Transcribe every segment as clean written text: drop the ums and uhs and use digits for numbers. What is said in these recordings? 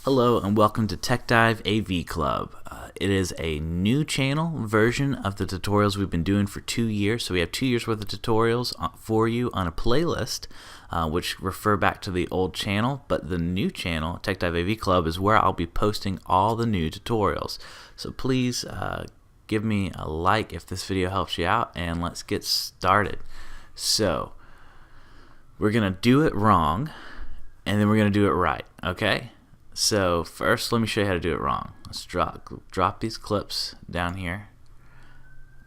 Hello and welcome to Tech Dive AV Club. It is a new channel version of the tutorials we've been doing for 2 years. So we have 2 years worth of tutorials for you on a playlist which refer back to the old channel, but the new channel, Tech Dive AV Club, is where I'll be posting all the new tutorials. So please give me a like if this video helps you out, and let's get started. So we're going to do it wrong, and then we're going to do it right, okay? So first, let me show you how to do it wrong. Let's drop these clips down here.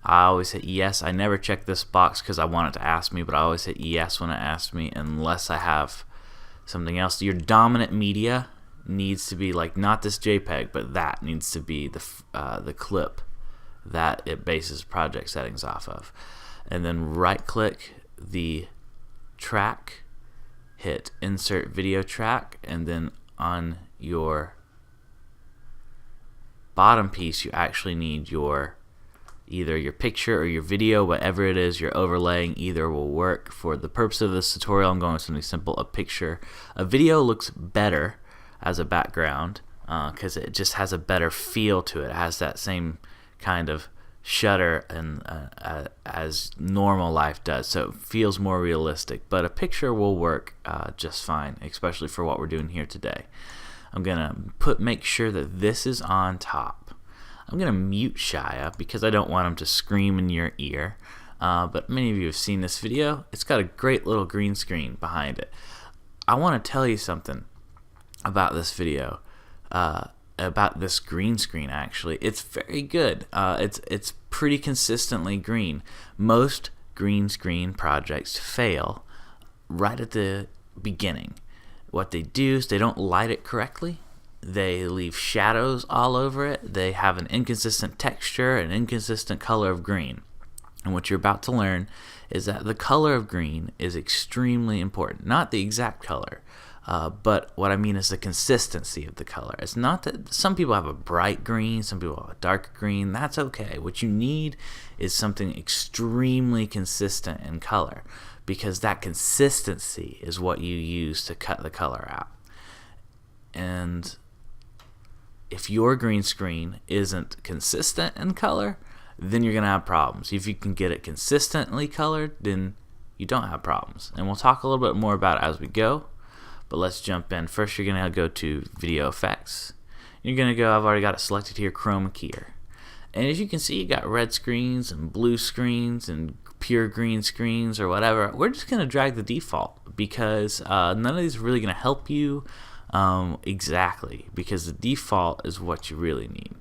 I always hit yes. I never check this box because I want it to ask me, but I always hit yes when it asks me unless I have something else. Your dominant media needs to be like not this JPEG, but that needs to be the clip that it bases project settings off of. And then right click the track, hit insert video track, and then on your bottom piece you actually need either your picture or your video, whatever it is you're overlaying. Either will work. For the purpose of this tutorial, I'm going with something simple, a picture. A video looks better as a background because it just has a better feel to it. It has that same kind of shutter and as normal life does, so it feels more realistic. But a picture will work just fine, especially for what we're doing here today. I'm gonna make sure that this is on top. I'm gonna mute Shia because I don't want him to scream in your ear. But many of you have seen this video. It's got a great little green screen behind it. I want to tell you something about this video. About this green screen, actually. It's very good. It's pretty consistently green. Most green screen projects fail right at the beginning. What they do is they don't light it correctly. They leave shadows all over it. They have an inconsistent texture, an inconsistent color of green. And what you're about to learn is that the color of green is extremely important. Not the exact color. But what I mean is the consistency of the color. It's not that some people have a bright green, some people have a dark green. That's okay. What you need is something extremely consistent in color, because that consistency is what you use to cut the color out. And if your green screen isn't consistent in color, then you're going to have problems. If you can get it consistently colored, then you don't have problems. And we'll talk a little bit more about it as we go. But let's jump in. First, you're going to go to Video Effects. You're going to go, I've already got it selected here, Chroma Keyer. And as you can see, you got red screens and blue screens and pure green screens or whatever. We're just going to drag the default because none of these are really going to help you exactly, because the default is what you really need.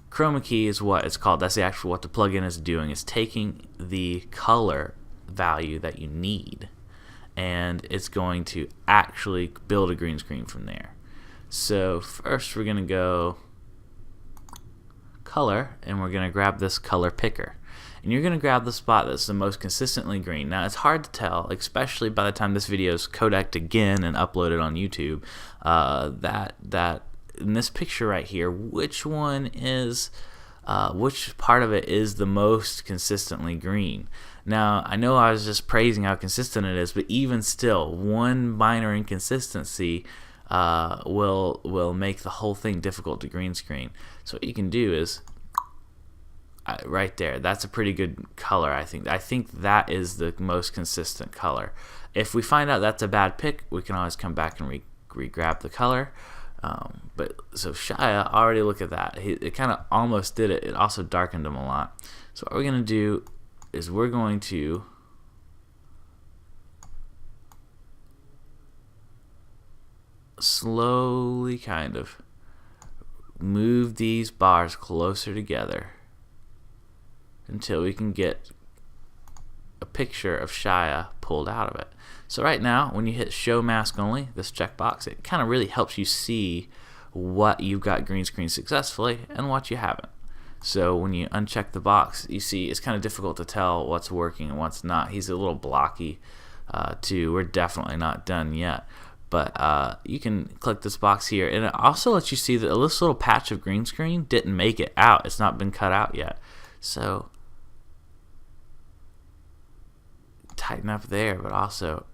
Chroma key is what it's called. That's actually what the plugin is doing. It's taking the color value that you need, and it's going to actually build a green screen from there. So first we're going to go color, and we're going to grab this color picker. And you're going to grab the spot that's the most consistently green. Now it's hard to tell, especially by the time this video is codeced again and uploaded on YouTube, that in this picture right here, which one is, which part of it is the most consistently green. Now, I know I was just praising how consistent it is, but even still, one minor inconsistency will make the whole thing difficult to green screen. So what you can do is, right there, that's a pretty good color, I think. I think that is the most consistent color. If we find out that's a bad pick, we can always come back and re-grab the color. But so Shia, already look at that. It kind of almost did it. It also darkened him a lot. So what we're going to do is we're going to slowly kind of move these bars closer together until we can get a picture of Shia pulled out of it. So right now, when you hit show mask only, this checkbox, it kind of really helps you see what you've got green screen successfully and what you haven't. So when you uncheck the box, you see it's kind of difficult to tell what's working and what's not. He's a little blocky too. We're definitely not done yet. But you can click this box here, and it also lets you see that this little patch of green screen didn't make it out. It's not been cut out yet. So tighten up there, but also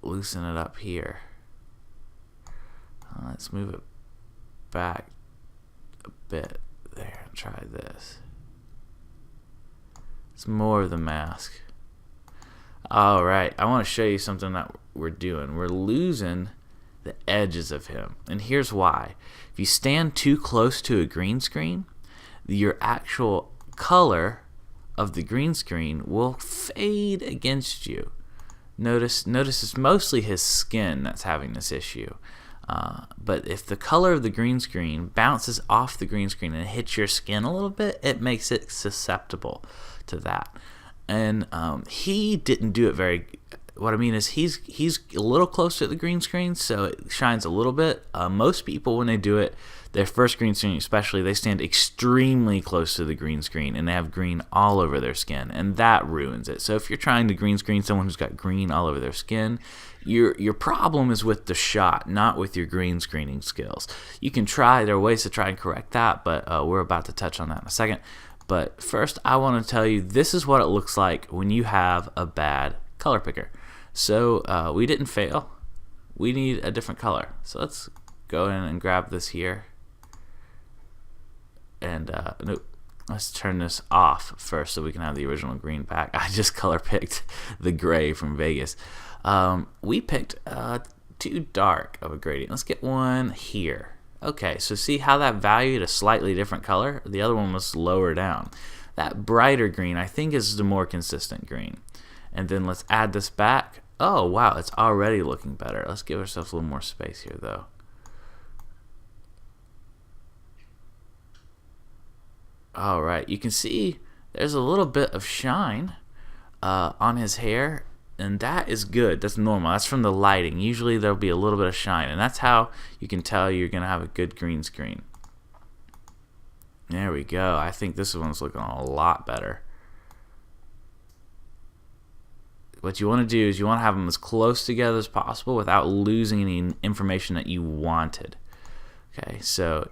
loosen it up here. Let's move it back a bit. There, try this. It's more of the mask. Alright, I want to show you something that we're doing. We're losing the edges of him. And here's why. If you stand too close to a green screen, your actual color of the green screen will fade against you. Notice it's mostly his skin that's having this issue. But if the color of the green screen bounces off the green screen and hits your skin a little bit, it makes it susceptible to that. And he didn't do it very. What I mean is he's a little closer to the green screen, so it shines a little bit. Most people, when they do it, their first green screen especially, they stand extremely close to the green screen and they have green all over their skin, and that ruins it. So if you're trying to green screen someone who's got green all over their skin, your problem is with the shot, not with your green screening skills. You can try. There are ways to try and correct that, but we're about to touch on that in a second. But first, I want to tell you this is what it looks like when you have a bad color picker. So we didn't fail. We need a different color. So let's go in and grab this here. And nope, let's turn this off first so we can have the original green back. I just color picked the gray from Vegas. We picked too dark of a gradient. Let's get one here. Okay, so see how that valued a slightly different color? The other one was lower down. That brighter green, I think, is the more consistent green. And then let's add this back. Oh, wow, it's already looking better. Let's give ourselves a little more space here, though. All right, you can see there's a little bit of shine on his hair, and that is good. That's normal. That's from the lighting. Usually there'll be a little bit of shine, and that's how you can tell you're going to have a good green screen. There we go. I think this one's looking a lot better. What you want to do is you want to have them as close together as possible without losing any information that you wanted. Okay, so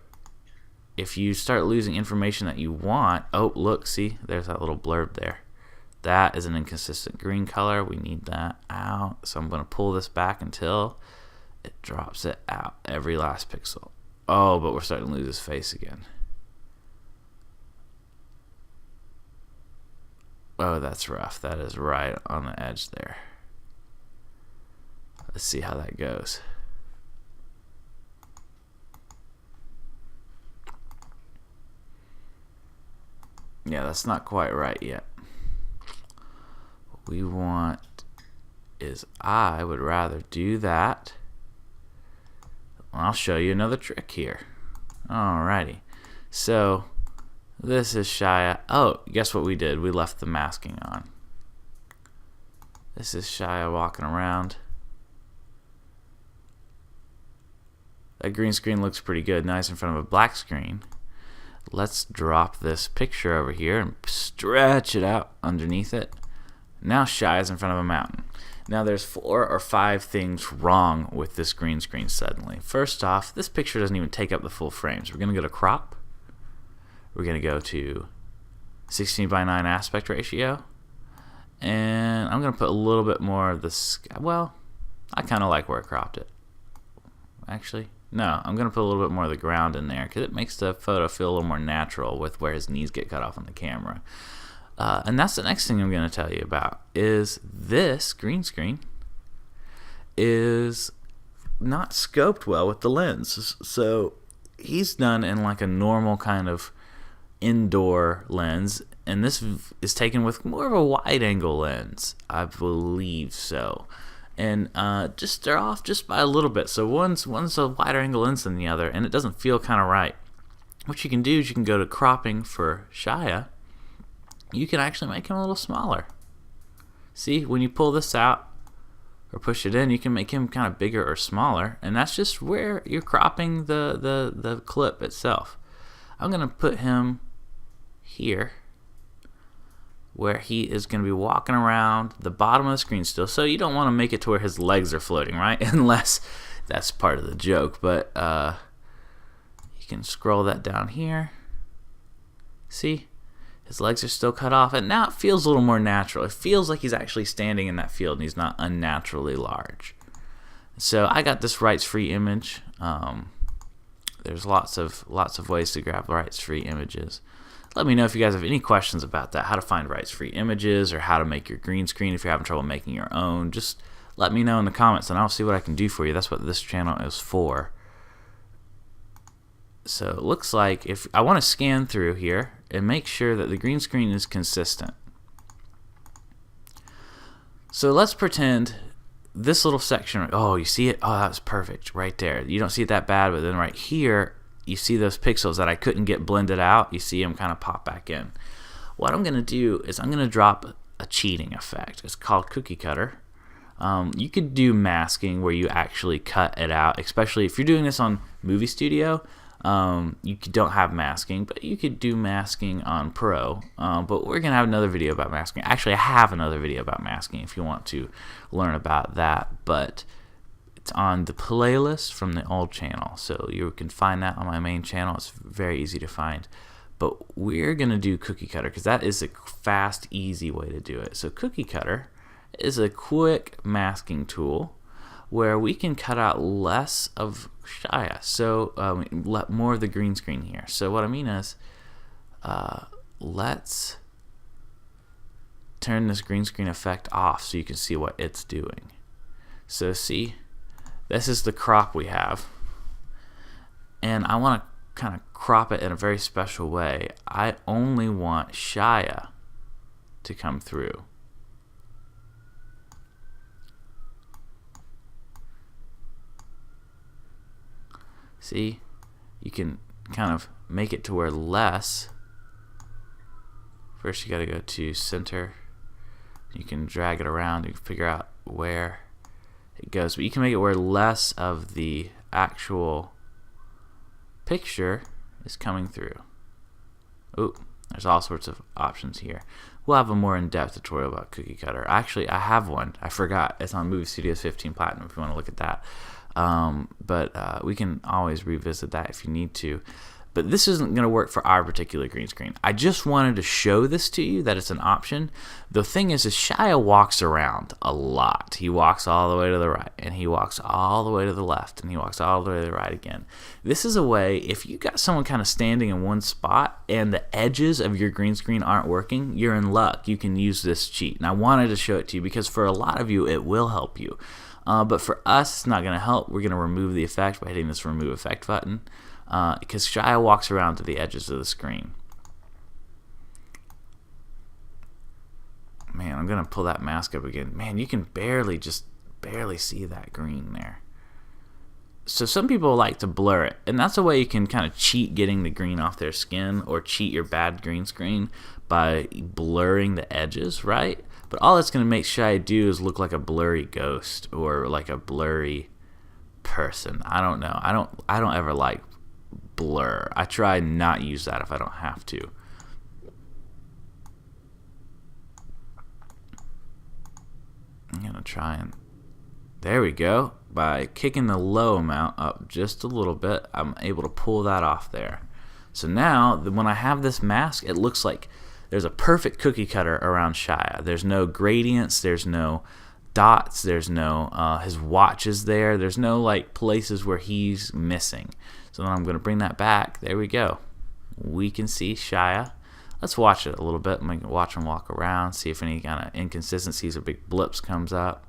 if you start losing information that you want, oh, look, see, there's that little blurb there. That is an inconsistent green color. We need that out. So I'm going to pull this back until it drops it out, every last pixel. Oh, but we're starting to lose his face again. Oh, that's rough. That is right on the edge there. Let's see how that goes. Yeah, that's not quite right yet. What we want is I would rather do that. I'll show you another trick here. Alrighty. So this is Shia. Oh, guess what we did? We left the masking on. This is Shia walking around. That green screen looks pretty good, nice in front of a black screen. Let's drop this picture over here and stretch it out underneath it. Now Shia's in front of a mountain. Now there's 4 or 5 things wrong with this green screen suddenly. First off, this picture doesn't even take up the full frame. So we're going to go to crop. We're going to go to 16:9 aspect ratio. And I'm going to put a little bit more of the sky. Well, I kind of like where I cropped it. Actually, no, I'm going to put a little bit more of the ground in there because it makes the photo feel a little more natural with where his knees get cut off on the camera. And that's the next thing I'm going to tell you about is this green screen is not scoped well with the lens. So he's done in like a normal kind of indoor lens, and this is taken with more of a wide angle lens, I believe so. And just they're off just by a little bit. So one's a wider angle lens than the other, and it doesn't feel kind of right. What you can do is you can go to cropping for Shia. You can actually make him a little smaller. See, when you pull this out or push it in, you can make him kind of bigger or smaller, and that's just where you're cropping the clip itself. I'm going to put him here where he is going to be walking around the bottom of the screen still. So you don't want to make it to where his legs are floating, right? Unless that's part of the joke. But you can scroll that down here. See? His legs are still cut off, and now it feels a little more natural. It feels like he's actually standing in that field, and he's not unnaturally large. So I got this rights-free image there's lots of ways to grab rights-free images. Let me know if you guys have any questions about that, how to find rights-free images or how to make your green screen if you're having trouble making your own. Just let me know in the comments and I'll see what I can do for you. That's what this channel is for. So it looks like if I want to scan through here and make sure that the green screen is consistent. So let's pretend this little section, oh, you see it? Oh, that's perfect right there. You don't see it that bad, but then right here, you see those pixels that I couldn't get blended out. You see them kind of pop back in. What I'm going to do is I'm going to drop a cheating effect. It's called cookie cutter. You could do masking where you actually cut it out, especially if you're doing this on Movie Studio. You don't have masking, but you could do masking on Pro. But we're going to have another video about masking. Actually, I have another video about masking if you want to learn about that. But it's on the playlist from the old channel. So you can find that on my main channel. It's very easy to find. But we're going to do cookie cutter because that is a fast, easy way to do it. So cookie cutter is a quick masking tool where we can cut out less of Shia, so let more of the green screen here. So what I mean is, let's turn this green screen effect off so you can see what it's doing. So see, this is the crop we have, and I want to kind of crop it in a very special way. I only want Shia to come through. See, you can kind of make it to where less. First you got to go to center. You can drag it around. You can figure out where it goes. But you can make it where less of the actual picture is coming through. Oh, there's all sorts of options here. We'll have a more in-depth tutorial about cookie cutter. Actually, I have one. I forgot. It's on Movie Studio 15 Platinum if you want to look at that. But we can always revisit that if you need to. But this isn't going to work for our particular green screen. I just wanted to show this to you, that it's an option. The thing is Shia walks around a lot. He walks all the way to the right, and he walks all the way to the left, and he walks all the way to the right again. This is a way, if you got someone kind of standing in one spot and the edges of your green screen aren't working, you're in luck. You can use this cheat. And I wanted to show it to you because for a lot of you, it will help you. But for us, it's not going to help. We're going to remove the effect by hitting this remove effect button because Shia walks around to the edges of the screen. Man, I'm going to pull that mask up again. Man, you can barely see that green there. So some people like to blur it, and that's a way you can kind of cheat getting the green off their skin or cheat your bad green screen by blurring the edges, right? But all it's going to make Shia do is look like a blurry ghost or like a blurry person. I don't know. I don't ever like blur. I try not use that if I don't have to. I'm going to try and... There we go. By kicking the low amount up just a little bit, I'm able to pull that off there. So now, when I have this mask, it looks like there's a perfect cookie cutter around Shia. There's no gradients, there's no dots, there's no, his watch is there, there's no like places where he's missing. So then I'm going to bring that back. There we go. We can see Shia. Let's watch it a little bit. I'm going to watch him walk around, see if any kind of inconsistencies or big blips comes up.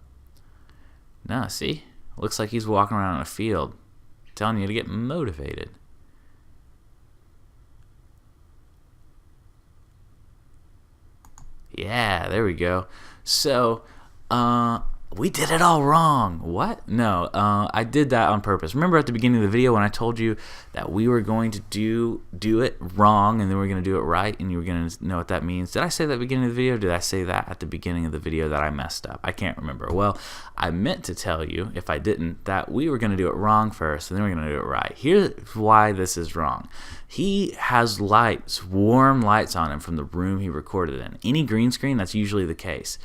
No, see? Looks like he's walking around in a field. Telling you to get motivated. Yeah, there we go. So, we did it all wrong. What? No, I did that on purpose. Remember at the beginning of the video when I told you that we were going to do it wrong and then we were going to do it right and you were going to know what that means? Did I say that at the beginning of the video? Or did I say that at the beginning of the video that I messed up? I can't remember. Well, I meant to tell you, if I didn't, that we were going to do it wrong first and then we're going to do it right. Here's why this is wrong. He has lights, warm lights on him from the room he recorded in. Any green screen, that's usually the case.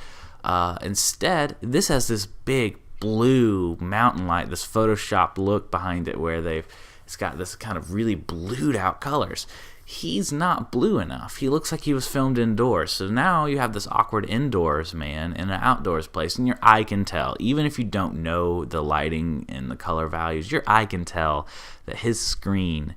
Instead, this has this big blue mountain light, this photoshopped look behind it where they've it's got this kind of really blued out colors. He's not blue enough. He looks like he was filmed indoors. So now you have this awkward indoors man in an outdoors place, and your eye can tell, even if you don't know the lighting and the color values, your eye can tell that his skin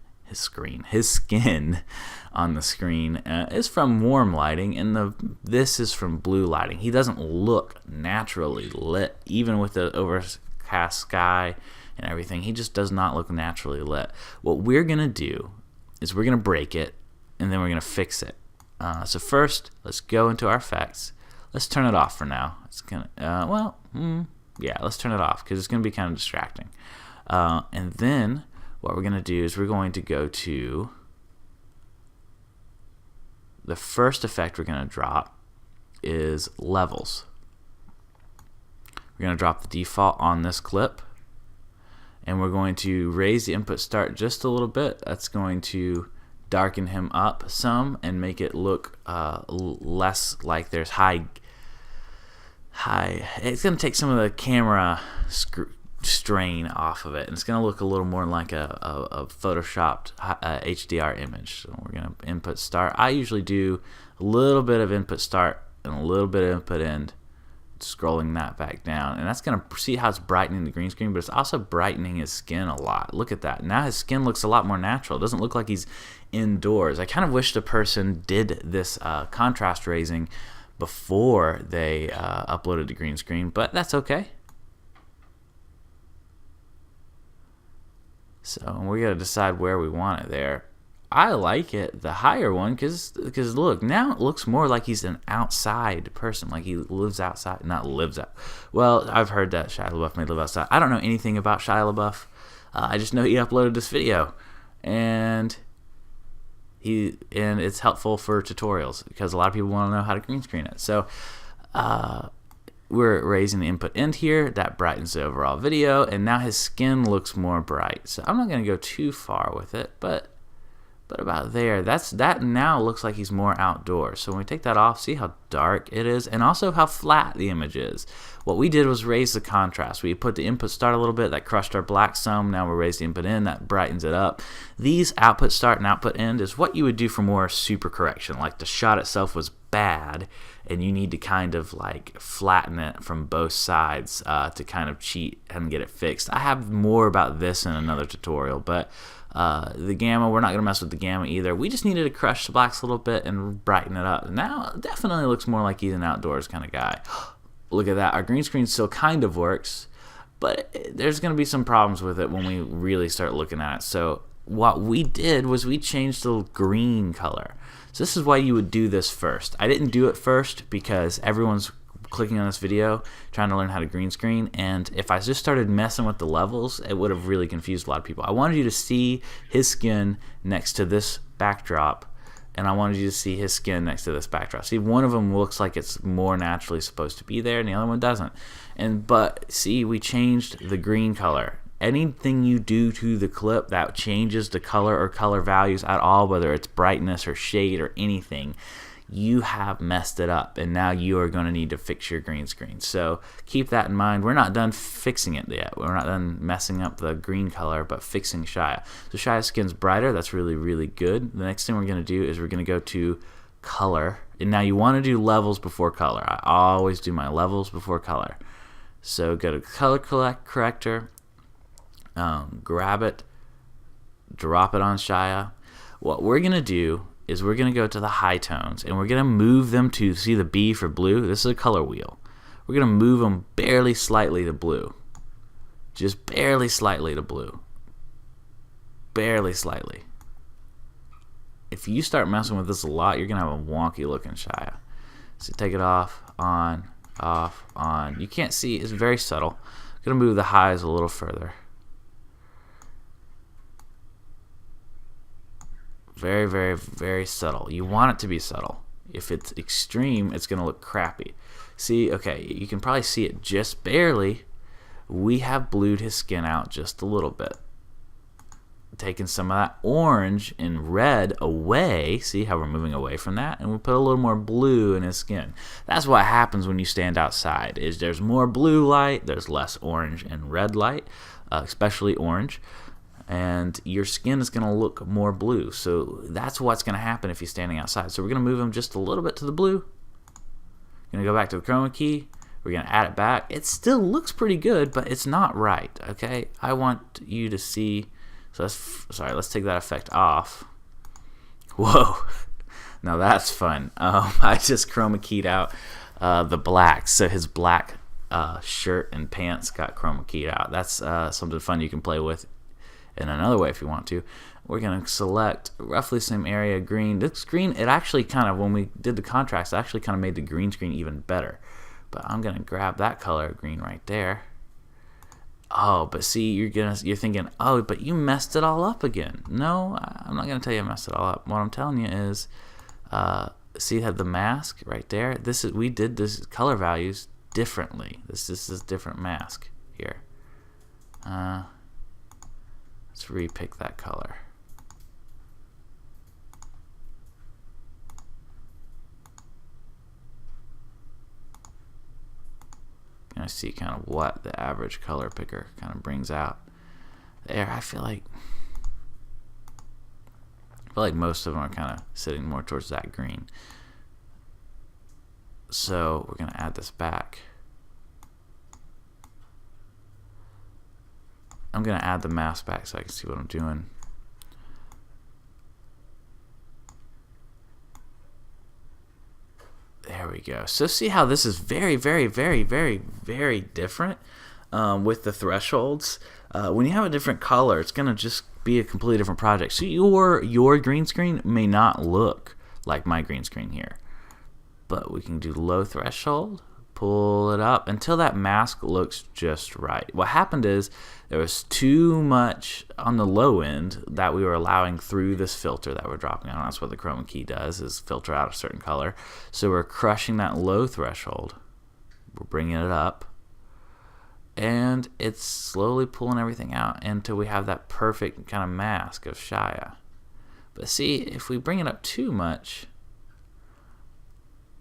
on the screen is from warm lighting, and this is from blue lighting. He doesn't look naturally lit, even with the overcast sky and everything. He just does not look naturally lit. What we're gonna do is we're gonna break it, and then we're gonna fix it. So first, let's go into our effects. Let's turn it off for now. It's gonna let's turn it off because it's gonna be kind of distracting. And then what we're gonna do is we're going to go to the first effect we're gonna drop is levels. We're gonna drop the default on this clip, and we're going to raise the input start just a little bit. That's going to darken him up some and make it look less like there's high. It's going to take some of the camera strain off of it, and it's going to look a little more like a photoshopped HDR image. So we're going to input start. I usually do a little bit of input start and a little bit of input end, scrolling that back down, and that's going to see how it's brightening the green screen, but it's also brightening his skin a lot. Look at that. Now his skin looks a lot more natural. It doesn't look like he's indoors. I kind of wish the person did this contrast raising before they uploaded the green screen, but that's okay. So we got to decide where we want it there. I like it, the higher one, because look, now it looks more like he's an outside person, like he lives outside, not lives out. Well, I've heard that Shia LaBeouf may live outside. I don't know anything about Shia LaBeouf. I just know he uploaded this video, and it's helpful for tutorials because a lot of people want to know how to green screen it. So we're raising the input end here. That brightens the overall video, and now his skin looks more bright. So I'm not going to go too far with it, but about there. That now looks like he's more outdoors. So when we take that off, see how dark it is, and also how flat the image is. What we did was raise the contrast. We put the input start a little bit, that crushed our black some. Now we raise the input end, that brightens it up. These output start and output end is what you would do for more super correction, like the shot itself was bad and you need to kind of like flatten it from both sides to kind of cheat and get it fixed. I have more about this in another tutorial, but the gamma, we're not going to mess with the gamma either. We just needed to crush the blacks a little bit and brighten it up. Now it definitely looks more like he's an outdoors kind of guy. Look at that. Our green screen still kind of works, but there's going to be some problems with it when we really start looking at it. So what we did was we changed the green color. So this is why you would do this first. I didn't do it first because everyone's clicking on this video trying to learn how to green screen, and if I just started messing with the levels, it would have really confused a lot of people. I wanted you to see his skin next to this backdrop, and I wanted you to see his skin next to this backdrop. See, one of them looks like it's more naturally supposed to be there, and the other one doesn't. But see, we changed the green color. Anything you do to the clip that changes the color or color values at all, whether it's brightness or shade or anything, you have messed it up, and now you are going to need to fix your green screen. So keep that in mind. We're not done fixing it yet. We're not done messing up the green color, but fixing Shia. So Shia's skin's brighter. That's really, really good. The next thing we're going to do is we're going to go to color. And now you want to do levels before color. I always do my levels before color. So go to color corrector, grab it, drop it on Shia. What we're going to do is we're going to go to the high tones, and we're going to move them to, see the B for blue? This is a color wheel. We're going to move them barely slightly to blue. Just barely slightly to blue. Barely slightly. If you start messing with this a lot, you're going to have a wonky looking Shia. So take it off, on, off, on. You can't see, it's very subtle. I'm going to move the highs a little further. Very, very, very subtle. You want it to be subtle. If it's extreme, it's going to look crappy. See, okay, you can probably see it just barely. We have blued his skin out just a little bit. Taking some of that orange and red away. See how we're moving away from that? And we put a little more blue in his skin. That's what happens when you stand outside, is there's more blue light, there's less orange and red light, especially orange. and your skin is going to look more blue. So that's what's going to happen if you're standing outside. So we're going to move him just a little bit to the blue. Going to go back to the chroma key. We're going to add it back. It still looks pretty good, but it's not right, okay? I want you to see. So let's take that effect off. Whoa. Now that's fun. I just chroma keyed out the black. So his black shirt and pants got chroma keyed out. That's something fun you can play with in another way if you want to. We're going to select roughly the same area, green. This green, it actually kind of, when we did the contrast, it actually kind of made the green screen even better. But I'm going to grab that color green right there. Oh, but see, you're thinking, oh, but you messed it all up again. No, I'm not going to tell you I messed it all up. What I'm telling you is, see how the mask right there? We did this color values differently. This is different mask here. Let's repick that color. And I see kind of what the average color picker kind of brings out there. I feel like most of them are kind of sitting more towards that green. So we're going to add this back. I'm going to add the mask back so I can see what I'm doing. There we go. So see how this is very, very, very, very, very different with the thresholds. When you have a different color, it's going to just be a completely different project. So your green screen may not look like my green screen here. But we can do low threshold, pull it up until that mask looks just right. What happened is there was too much on the low end that we were allowing through this filter that we're dropping on. That's what the chroma key does, is filter out a certain color. So we're crushing that low threshold. We're bringing it up. And it's slowly pulling everything out until we have that perfect kind of mask of Shia. But see, if we bring it up too much,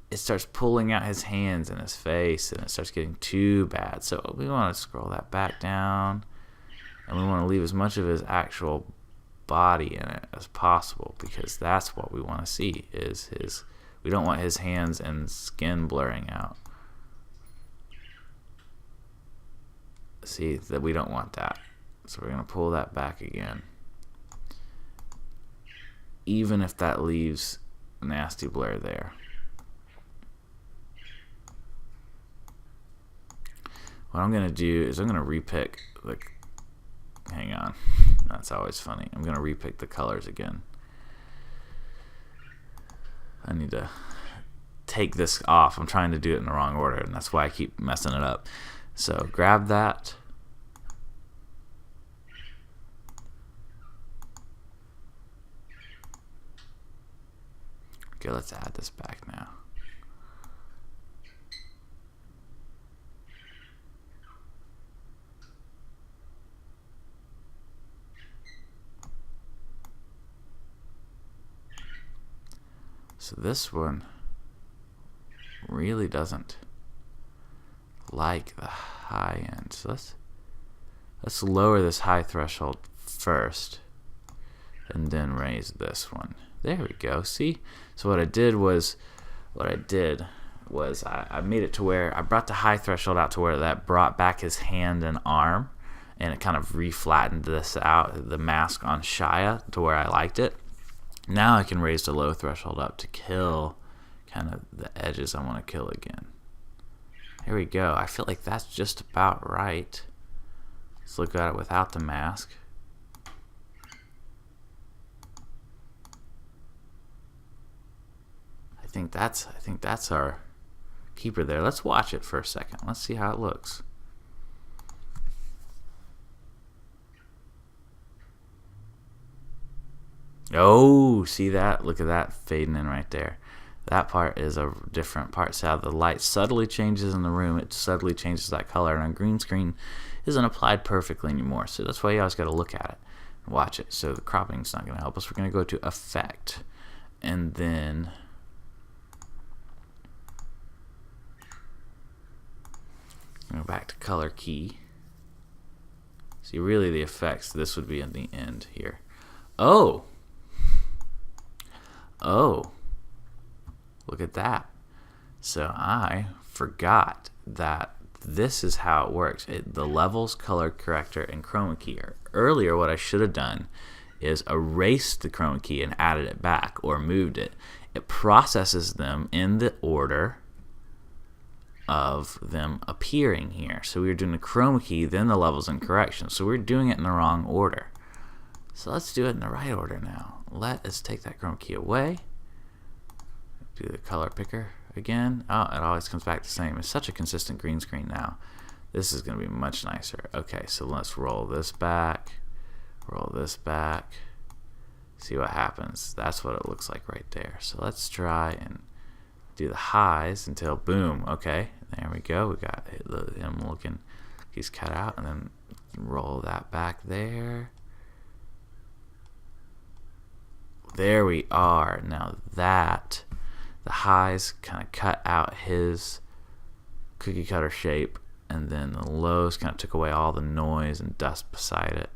it starts pulling out his hands and his face, and it starts getting too bad. So we want to scroll that back down, and we want to leave as much of his actual body in it as possible, because that's what we want to see, is we don't want his hands and skin blurring out. See, that we don't want that. So we're going to pull that back again. Even if that leaves a nasty blur there. What I'm going to do is I'm going to repick the, hang on, that's always funny. I'm going to repick the colors again. I need to take this off. I'm trying to do it in the wrong order, and that's why I keep messing it up. So grab that. Okay, let's add this back now. So this one really doesn't like the high end. So let's lower this high threshold first and then raise this one. There we go. See? So what I did was I made it to where I brought the high threshold out to where that brought back his hand and arm, and it kind of reflattened this out, the mask on Shia, to where I liked it. Now I can raise the low threshold up to kill kind of the edges I want to kill again. Here we go. I feel like that's just about right. Let's look at it without the mask. I think that's our keeper there. Let's watch it for a second. Let's see how it looks. Oh, see that? Look at that fading in right there. That part is a different part. So how the light subtly changes in the room, it subtly changes that color, and on green screen isn't applied perfectly anymore. So that's why you always got to look at it and watch it. So the cropping is not going to help us. We're going to go to Effect, and then go back to Color Key. See, really the effects, this would be in the end here. Oh, look at that. So I forgot that this is how it works. The levels, color corrector, and chroma key. Earlier, what I should have done is erased the chroma key and added it back or moved it. It processes them in the order of them appearing here. So we were doing the chroma key, then the levels and corrections. So we're doing it in the wrong order. So let's do it in the right order now. Let us take that chroma key away. Do the color picker again. Oh, it always comes back the same. It's such a consistent green screen now. This is going to be much nicer. Okay, so let's roll this back. Roll this back. See what happens. That's what it looks like right there. So let's try and do the highs until boom. Okay, there we go. We got him looking, he's cut out, and then roll that back there. There we are. Now that the highs kind of cut out his cookie cutter shape, and then the lows kind of took away all the noise and dust beside it.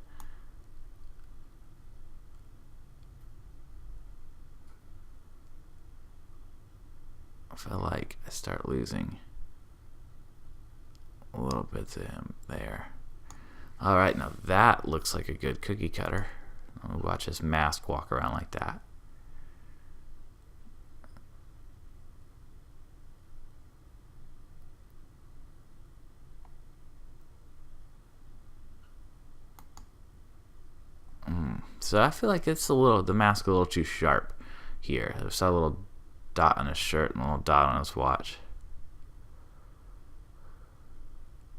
I feel like I start losing a little bit to him there. Alright, now that looks like a good cookie cutter. I'll watch his mask walk around like that. So I feel like it's the mask a little too sharp here. There's a little dot on his shirt and a little dot on his watch.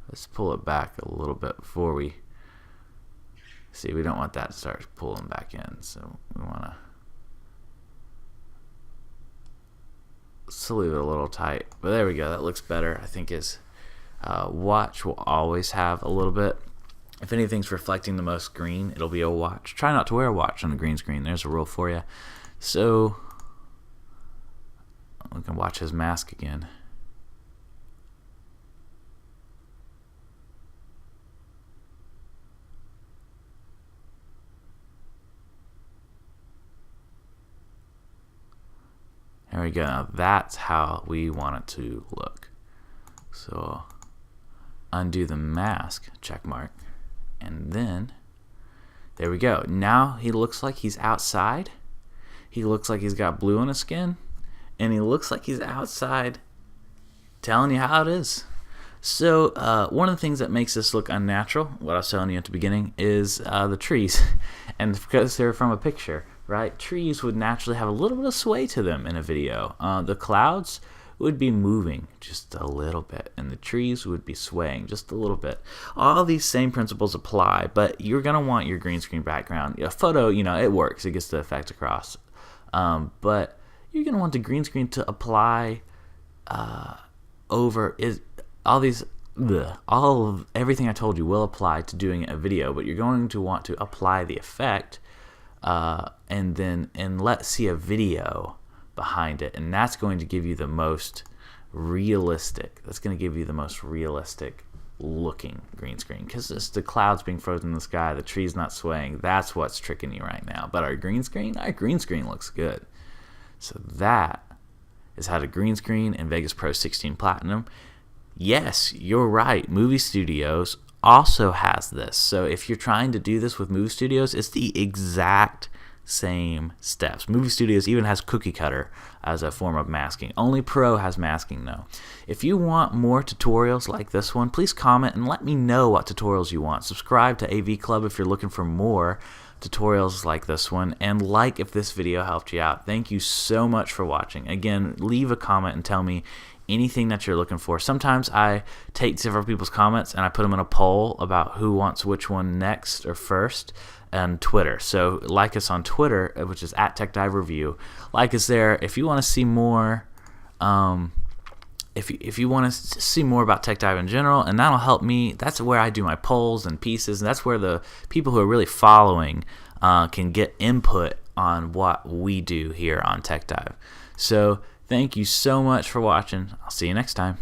Let's pull it back a little bit before we see. We don't want that to start pulling back in, so we want to leave it a little tight. But there we go. That looks better. I think his watch will always have a little bit. If anything's reflecting the most green, it'll be a watch. Try not to wear a watch on a green screen. There's a rule for you. So we can watch his mask again. There we go. Now that's how we want it to look. So undo the mask, check mark, and then there we go. Now he looks like he's outside. He looks like he's got blue on his skin, and he looks like he's outside telling you how it is. So one of the things that makes this look unnatural, what I was telling you at the beginning, is the trees. And because they're from a picture, right? Trees would naturally have a little bit of sway to them in a video. The clouds would be moving just a little bit, and the trees would be swaying just a little bit. All these same principles apply, but you're going to want your green screen background. A photo, it works. It gets the effect across. But you're going to want the green screen to apply over everything I told you will apply to doing a video, but you're going to want to apply the effect and let's see a video behind it, and that's going to give you the most realistic. That's going to give you the most realistic looking green screen, because it's the clouds being frozen in the sky, the trees not swaying. That's what's tricking you right now. But our green screen looks good. So that is how to green screen in Vegas Pro 16 Platinum. Yes, you're right. Movie Studios also has this. So if you're trying to do this with Movie Studios, it's the exact same steps. Movie Studios even has cookie cutter as a form of masking. Only Pro has masking though. If you want more tutorials like this one, please comment and let me know what tutorials you want. Subscribe to AV Club if you're looking for more tutorials like this one, and like if this video helped you out. Thank you so much for watching. Again, leave a comment and tell me anything that you're looking for. Sometimes I take several people's comments and I put them in a poll about who wants which one next or first on Twitter. So like us on Twitter, which is @TechDiveReview. Like us there if you want to see more. If you want to see more about Tech Dive in general, and that'll help me. That's where I do my polls and pieces, and that's where the people who are really following can get input on what we do here on Tech Dive. So thank you so much for watching. I'll see you next time.